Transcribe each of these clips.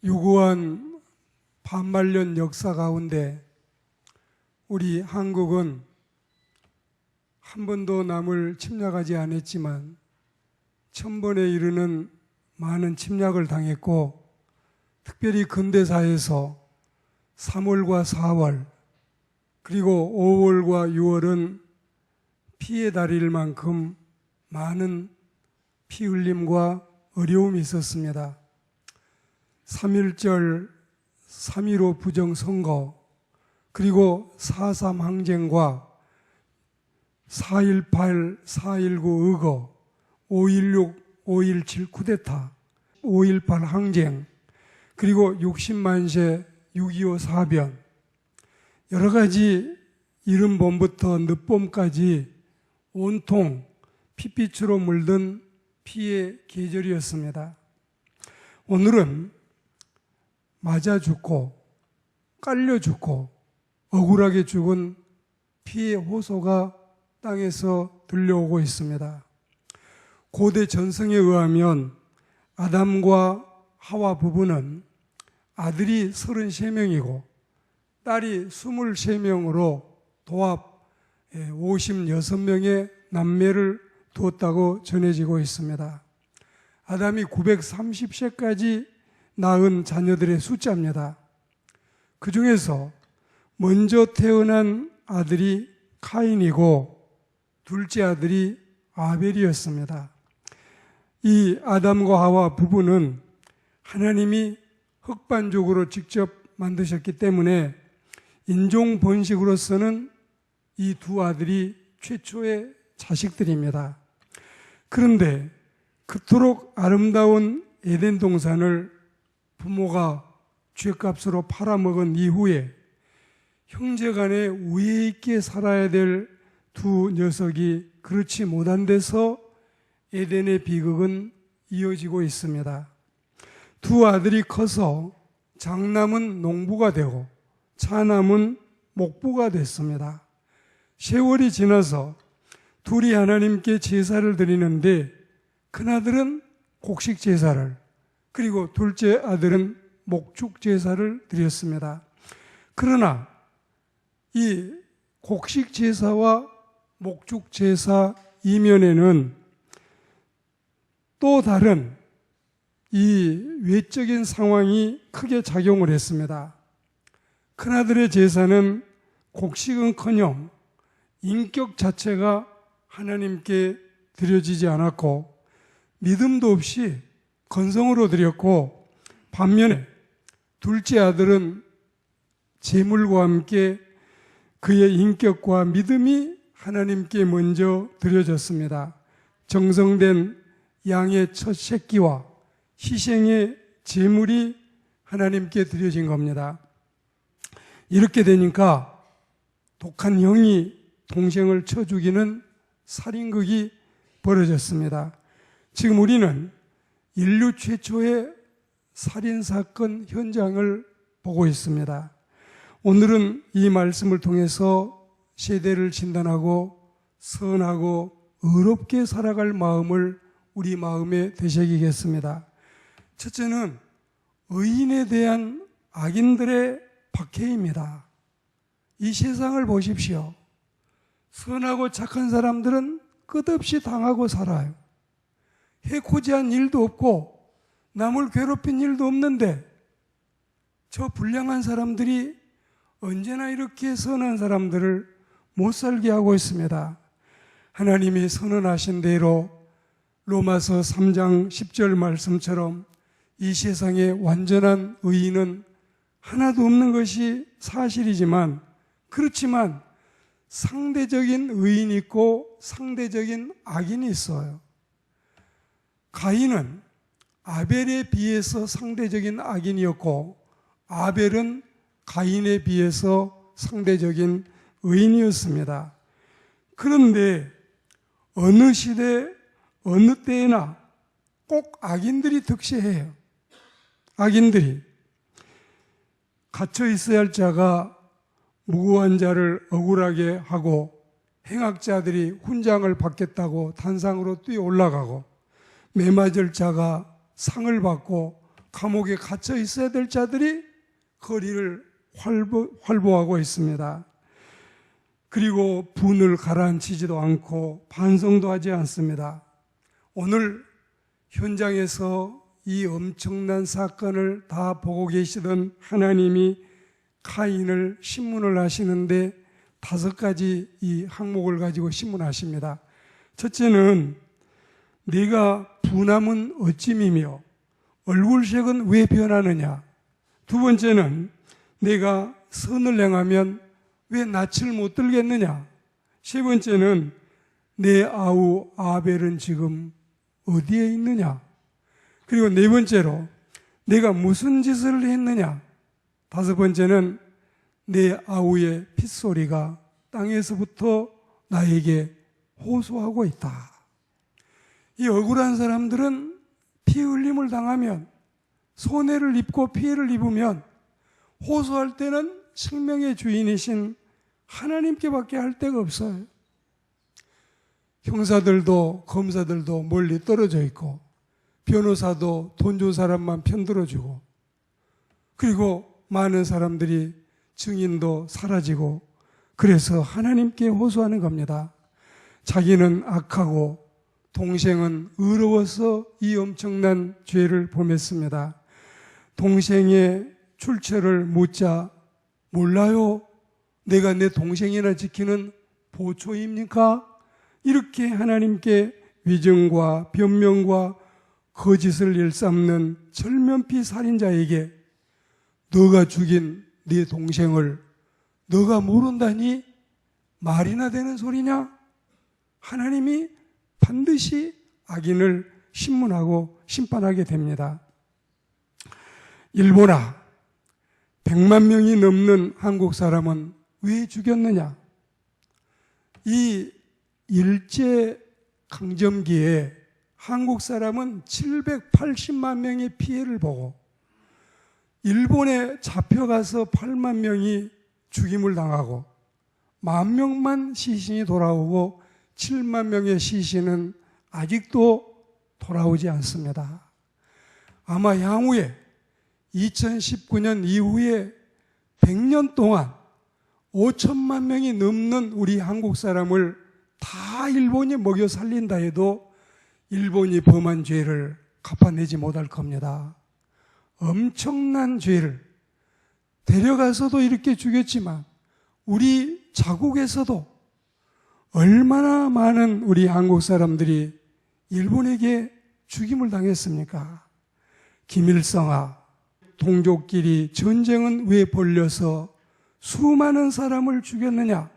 유구한 반말년 역사 가운데 우리 한국은 한 번도 남을 침략하지 않았지만 1000번에 이르는 많은 침략을 당했고, 특별히 근대사에서 3월과 4월 그리고 5월과 6월은 피의 달일 만큼 많은 피 흘림과 어려움이 있었습니다. 3.1절, 3.15 부정선거, 그리고 4.3 항쟁과 4.18, 4.19 의거, 5.16, 5.17 쿠데타, 5.18 항쟁, 그리고 60만세 6.25 사변, 여러 가지 이른 봄부터 늦봄까지 온통 핏빛으로 물든 피의 계절이었습니다. 오늘은 맞아 죽고 깔려 죽고 억울하게 죽은 피의 호소가 땅에서 들려오고 있습니다. 고대 전승에 의하면 아담과 하와 부부는 아들이 33명이고 딸이 23명으로 도합 56명의 남매를 두었다고 전해지고 있습니다. 아담이 930세까지 낳은 자녀들의 숫자입니다. 그 중에서 먼저 태어난 아들이 카인이고 둘째 아들이 아벨이었습니다. 이 아담과 하와 부부는 하나님이 흑반족으로 직접 만드셨기 때문에 인종 번식으로서는 이 두 아들이 최초의 자식들입니다. 그런데 그토록 아름다운 에덴 동산을 부모가 죗값으로 팔아먹은 이후에 형제간에 우애 있게 살아야 될 두 녀석이 그렇지 못한 데서 에덴의 비극은 이어지고 있습니다. 두 아들이 커서 장남은 농부가 되고 차남은 목부가 됐습니다. 세월이 지나서 둘이 하나님께 제사를 드리는데 큰아들은 곡식 제사를, 그리고 둘째 아들은 목축 제사를 드렸습니다. 그러나 이 곡식 제사와 목축 제사 이면에는 또 다른 이 외적인 상황이 크게 작용을 했습니다. 큰아들의 제사는 곡식은커녕 인격 자체가 하나님께 드려지지 않았고 믿음도 없이 건성으로 드렸고, 반면에 둘째 아들은 제물과 함께 그의 인격과 믿음이 하나님께 먼저 드려졌습니다. 정성된 양의 첫 새끼와 희생의 제물이 하나님께 드려진 겁니다. 이렇게 되니까 독한 형이 동생을 쳐 죽이는 살인극이 벌어졌습니다. 지금 우리는 인류 최초의 살인사건 현장을 보고 있습니다. 오늘은 이 말씀을 통해서 세대를 진단하고 선하고 의롭게 살아갈 마음을 우리 마음에 되새기겠습니다. 첫째는 의인에 대한 악인들의 박해입니다. 이 세상을 보십시오. 선하고 착한 사람들은 끝없이 당하고 살아요. 해코지한 일도 없고 남을 괴롭힌 일도 없는데 저 불량한 사람들이 언제나 이렇게 선한 사람들을 못 살게 하고 있습니다. 하나님이 선언하신 대로 로마서 3장 10절 말씀처럼 이 세상에 완전한 의인은 하나도 없는 것이 사실이지만, 그렇지만 상대적인 의인이 있고 상대적인 악인이 있어요. 가인은 아벨에 비해서 상대적인 악인이었고 아벨은 가인에 비해서 상대적인 의인이었습니다. 그런데 어느 시대 어느 때에나 꼭 악인들이 득세해요. 악인들이 갇혀 있어야 할 자가 무고한 자를 억울하게 하고, 행악자들이 훈장을 받겠다고 단상으로 뛰어 올라가고, 매맞을 자가 상을 받고 감옥에 갇혀 있어야 될 자들이 거리를 활보하고 있습니다. 그리고 분을 가라앉히지도 않고 반성도 하지 않습니다. 오늘 현장에서 이 엄청난 사건을 다 보고 계시던 하나님이 카인을 신문을 하시는데 5가지 이 항목을 가지고 신문하십니다. 첫째는 네가 분함은 어찌미며 얼굴색은 왜 변하느냐. 두 번째는 내가 선을 행하면 왜 낯을 못 들겠느냐. 세 번째는 내 아우 아벨은 지금 어디에 있느냐. 그리고 네 번째로 내가 무슨 짓을 했느냐. 5번째는 내 아우의 핏소리가 땅에서부터 나에게 호소하고 있다. 이 억울한 사람들은 피 흘림을 당하면, 손해를 입고 피해를 입으면 호소할 때는 생명의 주인이신 하나님께밖에 할 데가 없어요. 형사들도 검사들도 멀리 떨어져 있고, 변호사도 돈 준 사람만 편들어주고, 그리고 많은 사람들이 증인도 사라지고, 그래서 하나님께 호소하는 겁니다. 자기는 악하고 동생은 의로워서 이 엄청난 죄를 범했습니다. 동생의 출처를 묻자 몰라요. 내가 내 동생이나 지키는 보초입니까? 이렇게 하나님께 위증과 변명과 거짓을 일삼는 절면피 살인자에게 너가 죽인 네 동생을 너가 모른다니 말이나 되는 소리냐? 하나님이 반드시 악인을 신문하고 심판하게 됩니다. 일본아, 100만 명이 넘는 한국 사람은 왜 죽였느냐? 이 일제 강점기에 한국 사람은 780만 명의 피해를 보고 일본에 잡혀가서 8만 명이 죽임을 당하고 10,000명만 시신이 돌아오고 7만 명의 시신은 아직도 돌아오지 않습니다. 아마 향후에 2019년 이후에 100년 동안 5천만 명이 넘는 우리 한국 사람을 다 일본이 먹여 살린다 해도 일본이 범한 죄를 갚아내지 못할 겁니다. 엄청난 죄를 데려가서도 이렇게 죽였지만 우리 자국에서도 얼마나 많은 우리 한국 사람들이 일본에게 죽임을 당했습니까? 김일성아, 동족끼리 전쟁은 왜 벌려서 수많은 사람을 죽였느냐?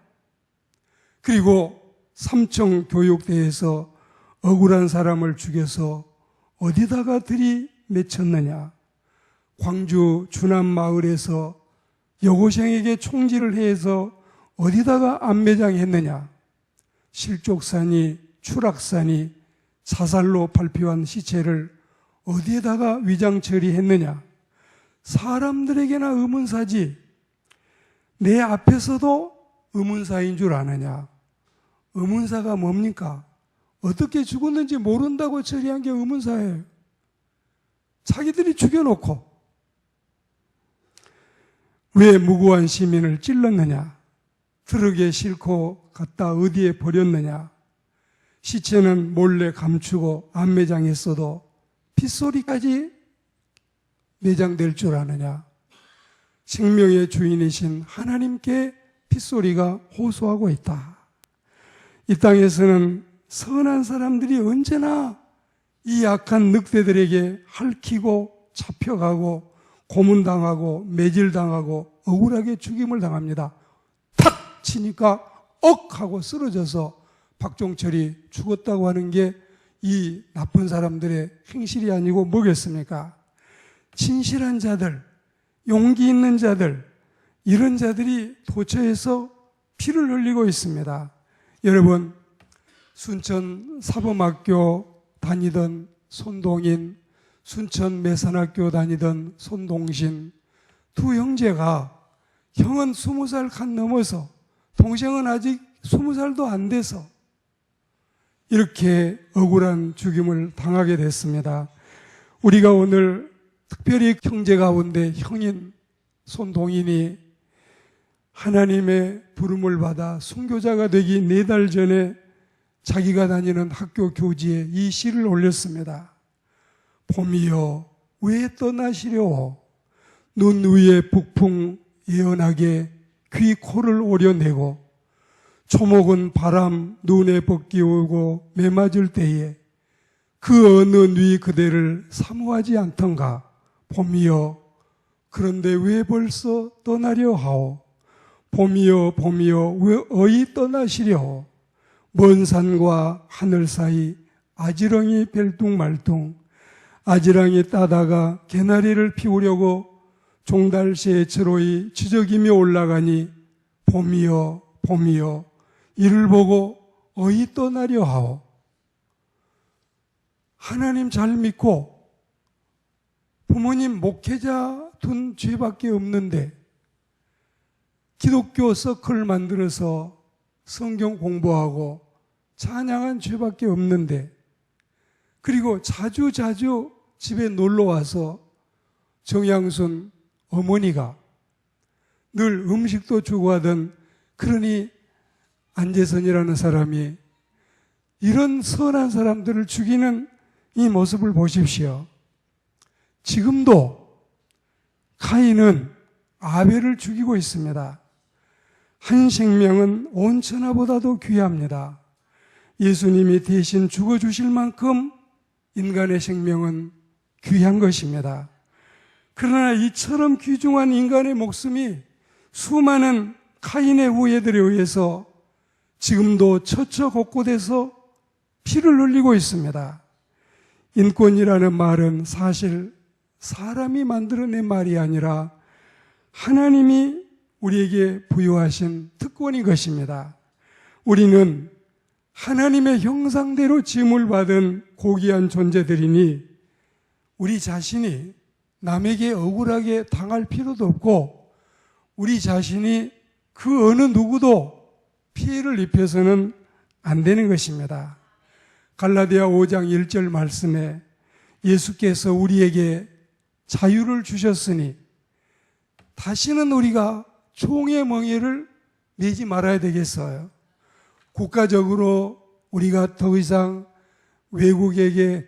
그리고 삼청교육대에서 억울한 사람을 죽여서 어디다가 들이맺혔느냐? 광주 주남마을에서 여고생에게 총질을 해서 어디다가 안매장했느냐? 실족산이, 추락산이 자살로 발표한 시체를 어디에다가 위장 처리했느냐? 사람들에게나 의문사지 내 앞에서도 의문사인 줄 아느냐? 의문사가 뭡니까? 어떻게 죽었는지 모른다고 처리한 게 의문사예요. 자기들이 죽여놓고 왜 무고한 시민을 찔렀느냐? 트럭에 싣고 갔다 어디에 버렸느냐? 시체는 몰래 감추고 안매장했어도 핏소리까지 매장될 줄 아느냐? 생명의 주인이신 하나님께 핏소리가 호소하고 있다. 이 땅에서는 선한 사람들이 언제나 이 악한 늑대들에게 핥히고 잡혀가고 고문당하고 매질당하고 억울하게 죽임을 당합니다. 탁 치니까 억 하고 쓰러져서 박종철이 죽었다고 하는 게 이 나쁜 사람들의 행실이 아니고 뭐겠습니까? 진실한 자들, 용기 있는 자들, 이런 자들이 도처에서 피를 흘리고 있습니다. 여러분, 순천 사범학교 다니던 손동인, 순천 매산학교 다니던 손동신 두 형제가 형은 20살 간 넘어서 동생은 아직 20살도 안 돼서 이렇게 억울한 죽임을 당하게 됐습니다. 우리가 오늘 특별히 형제 가운데 형인 손동인이 하나님의 부름을 받아 순교자가 되기 4달 전에 자기가 다니는 학교 교지에 이 시를 올렸습니다. 봄이여 왜 떠나시려 눈 위에 북풍 예언하게 귀 코를 오려내고 초목은 바람 눈에 벗기 오고 매맞을 때에 그 어느 누이 그대를 사모하지 않던가 봄이여 그런데 왜 벌써 떠나려 하오 봄이여 봄이여 왜 어이 떠나시려 먼 산과 하늘 사이 아지랑이 벨뚱말뚱 아지랑이 따다가 개나리를 피우려고 종달새처로이 지저귀며 올라가니 봄이여 봄이여 이를 보고 어이 떠나려 하오. 하나님 잘 믿고 부모님 목회자 둔 죄밖에 없는데 기독교 서클 만들어서 성경 공부하고 찬양한 죄밖에 없는데 그리고 자주 집에 놀러와서 정양순 어머니가 늘 음식도 주고 하던 그러니 안재선이라는 사람이 이런 선한 사람들을 죽이는 이 모습을 보십시오. 지금도 가인은 아벨을 죽이고 있습니다. 한 생명은 온 천하보다도 귀합니다. 예수님이 대신 죽어주실 만큼 인간의 생명은 귀한 것입니다. 그러나 이처럼 귀중한 인간의 목숨이 수많은 카인의 후예들에 의해서 지금도 처처 곳곳에서 피를 흘리고 있습니다. 인권이라는 말은 사실 사람이 만들어낸 말이 아니라 하나님이 우리에게 부여하신 특권인 것입니다. 우리는 하나님의 형상대로 지음을 받은 고귀한 존재들이니 우리 자신이 남에게 억울하게 당할 필요도 없고 우리 자신이 그 어느 누구도 피해를 입혀서는 안 되는 것입니다. 갈라디아 5장 1절 말씀에 예수께서 우리에게 자유를 주셨으니 다시는 우리가 종의 멍에를 매지 말아야 되겠어요. 국가적으로 우리가 더 이상 외국에게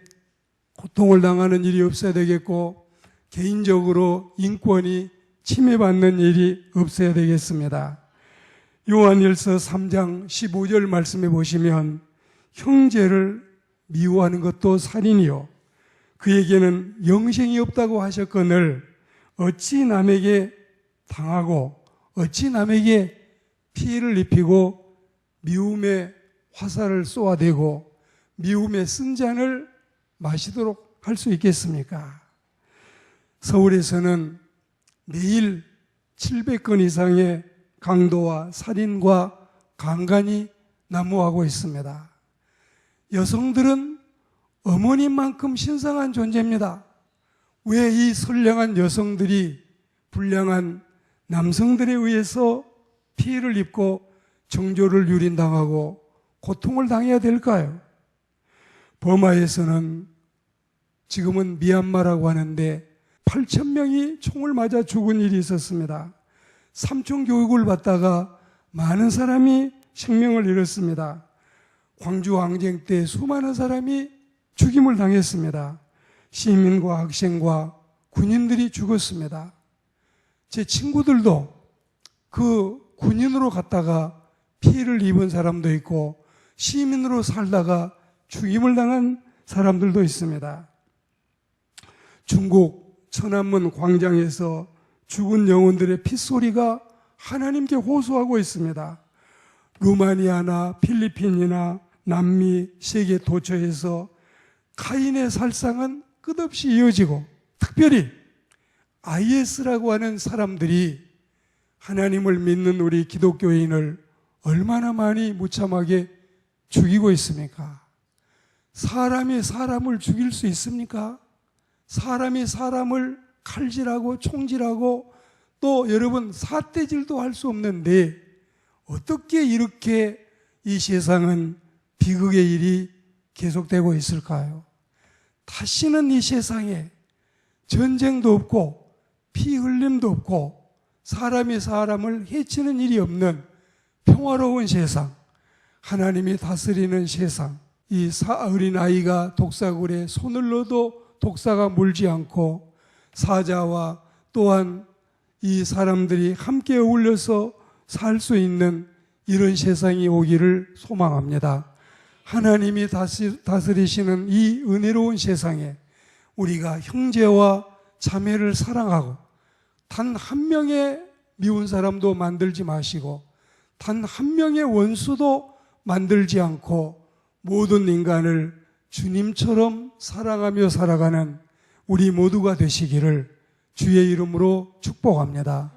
고통을 당하는 일이 없어야 되겠고 개인적으로 인권이 침해받는 일이 없어야 되겠습니다. 요한일서 3장 15절 말씀해 보시면 형제를 미워하는 것도 살인이요 그에게는 영생이 없다고 하셨거늘 어찌 남에게 당하고 어찌 남에게 피해를 입히고 미움의 화살을 쏘아대고 미움의 쓴잔을 마시도록 할 수 있겠습니까? 서울에서는 매일 700건 이상의 강도와 살인과 강간이 난무하고 있습니다. 여성들은 어머님만큼 신성한 존재입니다. 왜 이 선량한 여성들이 불량한 남성들에 의해서 피해를 입고 정조를 유린당하고 고통을 당해야 될까요? 버마에서는 지금은 미얀마라고 하는데 8,000명이 총을 맞아 죽은 일이 있었습니다. 삼총 교육을 받다가 많은 사람이 생명을 잃었습니다. 광주 항쟁 때 수많은 사람이 죽임을 당했습니다. 시민과 학생과 군인들이 죽었습니다. 제 친구들도 그 군인으로 갔다가 피해를 입은 사람도 있고 시민으로 살다가 죽임을 당한 사람들도 있습니다. 중국 천안문 광장에서 죽은 영혼들의 핏소리가 하나님께 호소하고 있습니다. 루마니아나 필리핀이나 남미 세계 도처에서 카인의 살상은 끝없이 이어지고 특별히 IS라고 하는 사람들이 하나님을 믿는 우리 기독교인을 얼마나 많이 무참하게 죽이고 있습니까? 사람이 사람을 죽일 수 있습니까? 사람이 사람을 칼질하고 총질하고 또 여러분 삿대질도 할 수 없는데 어떻게 이렇게 이 세상은 비극의 일이 계속되고 있을까요? 다시는 이 세상에 전쟁도 없고 피 흘림도 없고 사람이 사람을 해치는 일이 없는 평화로운 세상, 하나님이 다스리는 세상, 이 어린아이가 독사굴에 손을 넣어도 독사가 물지 않고 사자와 또한 이 사람들이 함께 어울려서 살 수 있는 이런 세상이 오기를 소망합니다. 하나님이 다스리시는 이 은혜로운 세상에 우리가 형제와 자매를 사랑하고 단 한 명의 미운 사람도 만들지 마시고 단 한 명의 원수도 만들지 않고 모든 인간을 주님처럼 사랑하며 살아가는 우리 모두가 되시기를 주의 이름으로 축복합니다.